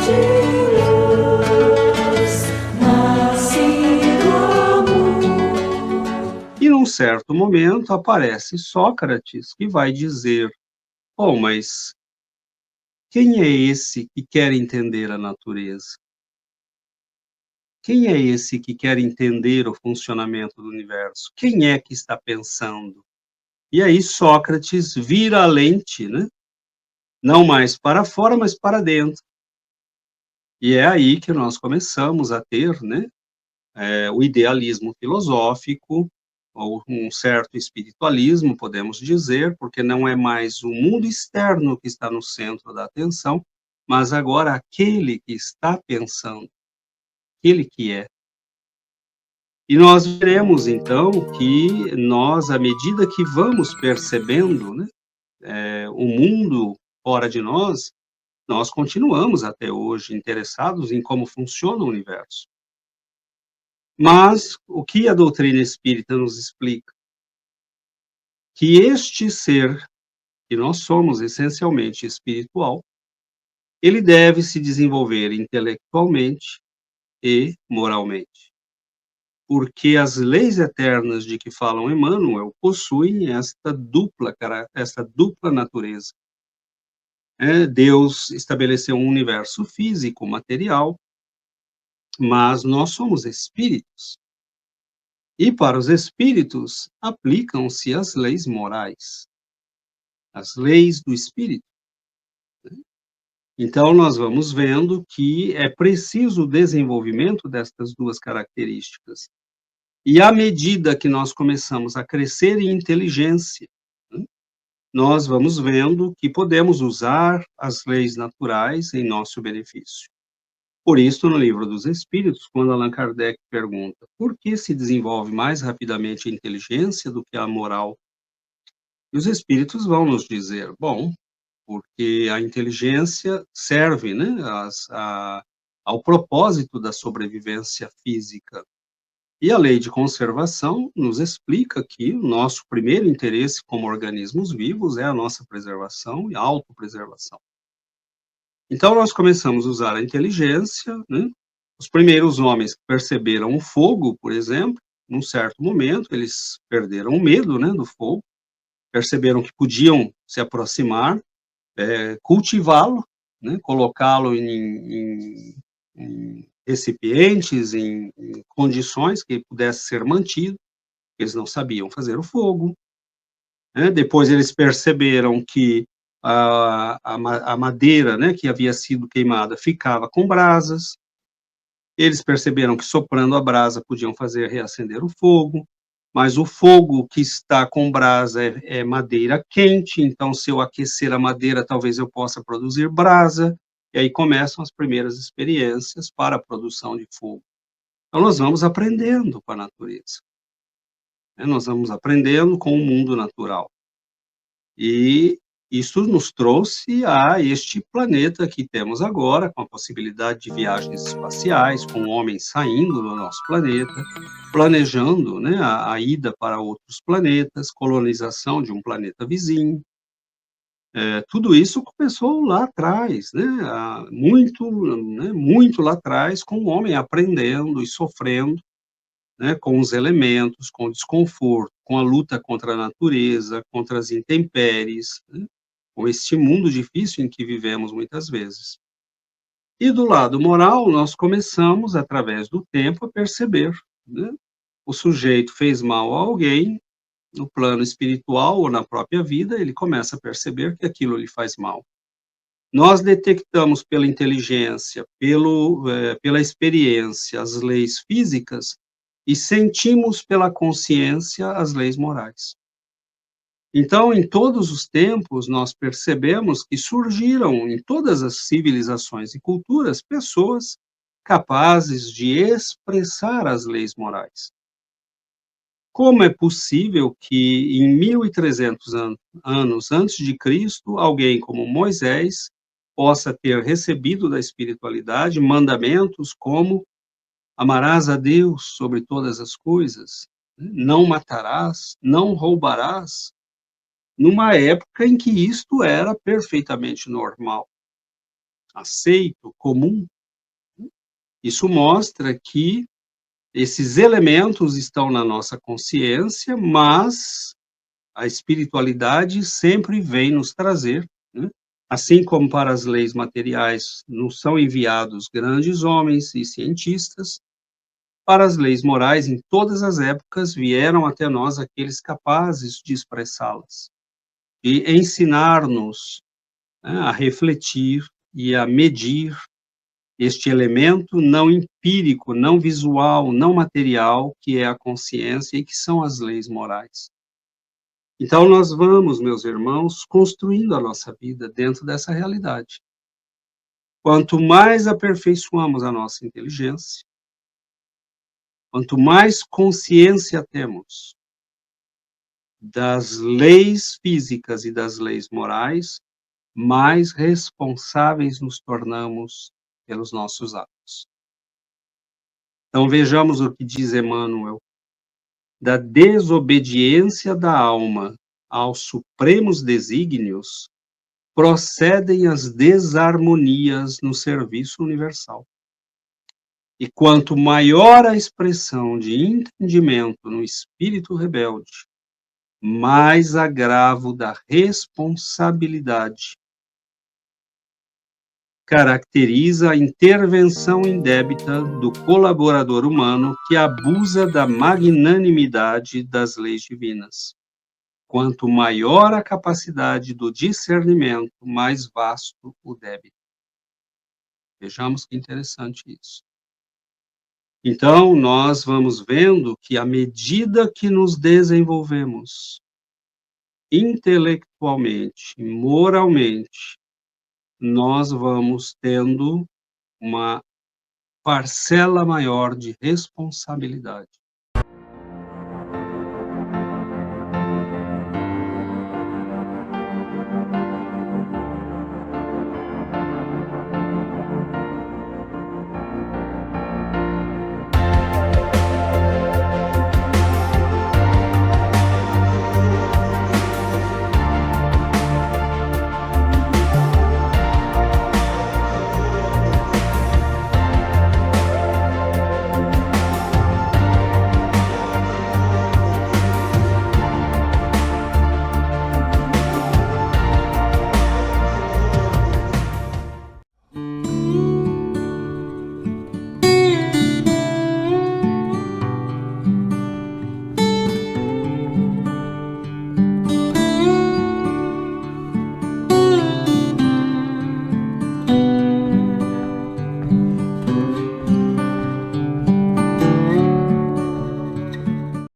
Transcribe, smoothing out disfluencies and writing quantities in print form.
de luz, nasce do amor. E num certo momento aparece Sócrates, que vai dizer: "Oh, mas quem é esse que quer entender a natureza? Quem é esse que quer entender o funcionamento do universo? Quem é que está pensando?" E aí Sócrates vira a lente, né, não mais para fora, mas para dentro. E é aí que nós começamos a ter, né, o idealismo filosófico, ou um certo espiritualismo, podemos dizer, porque não é mais o mundo externo que está no centro da atenção, mas agora aquele que está pensando, aquele que é. E nós veremos então que nós, à medida que vamos percebendo, né, o mundo fora de nós, nós continuamos até hoje interessados em como funciona o universo. Mas o que a doutrina espírita nos explica? Que este ser, que nós somos essencialmente espiritual, ele deve se desenvolver intelectualmente e moralmente. Porque as leis eternas de que falam Emmanuel possuem esta dupla natureza. Deus estabeleceu um universo físico, material, mas nós somos espíritos. E para os espíritos aplicam-se as leis morais, as leis do espírito. Então, nós vamos vendo que é preciso o desenvolvimento destas duas características. E à medida que nós começamos a crescer em inteligência, né, nós vamos vendo que podemos usar as leis naturais em nosso benefício. Por isso, no Livro dos Espíritos, quando Allan Kardec pergunta por que se desenvolve mais rapidamente a inteligência do que a moral, e os espíritos vão nos dizer, bom, porque a inteligência serve, né, ao propósito da sobrevivência física. E a lei de conservação nos explica que o nosso primeiro interesse como organismos vivos é a nossa preservação e autopreservação. Então, nós começamos a usar a inteligência, né? Os primeiros homens que perceberam o fogo, por exemplo, num certo momento, eles perderam o medo, né, do fogo, perceberam que podiam se aproximar, cultivá-lo, né, colocá-lo em recipientes, em condições que pudesse ser mantido. Eles não sabiam fazer o fogo, né? Depois eles perceberam que a madeira, né, que havia sido queimada ficava com brasas. Eles perceberam que soprando a brasa podiam fazer reacender o fogo, mas o fogo que está com brasa é madeira quente, então se eu aquecer a madeira, talvez eu possa produzir brasa, e aí começam as primeiras experiências para a produção de fogo. Então nós vamos aprendendo com a natureza, né? Nós vamos aprendendo com o mundo natural. E isso nos trouxe a este planeta que temos agora, com a possibilidade de viagens espaciais, com homens saindo do nosso planeta, planejando, né, a ida para outros planetas, colonização de um planeta vizinho. Tudo isso começou lá atrás, né, muito lá atrás, com o homem aprendendo e sofrendo, né, com os elementos, com o desconforto, com a luta contra a natureza, contra as intempéries, né, com este mundo difícil em que vivemos muitas vezes. E do lado moral, nós começamos, através do tempo, a perceber, né, o sujeito fez mal a alguém, no plano espiritual ou na própria vida, ele começa a perceber que aquilo lhe faz mal. Nós detectamos pela inteligência, pela experiência, as leis físicas e sentimos pela consciência as leis morais. Então, em todos os tempos, nós percebemos que surgiram em todas as civilizações e culturas pessoas capazes de expressar as leis morais. Como é possível que em 1300 anos antes de Cristo, alguém como Moisés possa ter recebido da espiritualidade mandamentos como amarás a Deus sobre todas as coisas, né, não matarás, não roubarás, numa época em que isto era perfeitamente normal. aceito, comum. Isso mostra que esses elementos estão na nossa consciência, mas a espiritualidade sempre vem nos trazer, né? Assim como para as leis materiais nos são enviados grandes homens e cientistas, para as leis morais, em todas as épocas, vieram até nós aqueles capazes de expressá-las e ensinar-nos, né, a refletir e a medir este elemento não empírico, não visual, não material, que é a consciência e que são as leis morais. Então, nós vamos, meus irmãos, construindo a nossa vida dentro dessa realidade. Quanto mais aperfeiçoamos a nossa inteligência, quanto mais consciência temos das leis físicas e das leis morais, mais responsáveis nos tornamos pelos nossos atos. Então, vejamos o que diz Emmanuel: da desobediência da alma aos supremos desígnios procedem as desarmonias no serviço universal. E quanto maior a expressão de entendimento no espírito rebelde, mais agravo da responsabilidade caracteriza a intervenção indébita do colaborador humano que abusa da magnanimidade das leis divinas. Quanto maior a capacidade do discernimento, mais vasto o débito. Vejamos que interessante isso. Então, nós vamos vendo que à medida que nos desenvolvemos intelectualmente, moralmente, nós vamos tendo uma parcela maior de responsabilidade.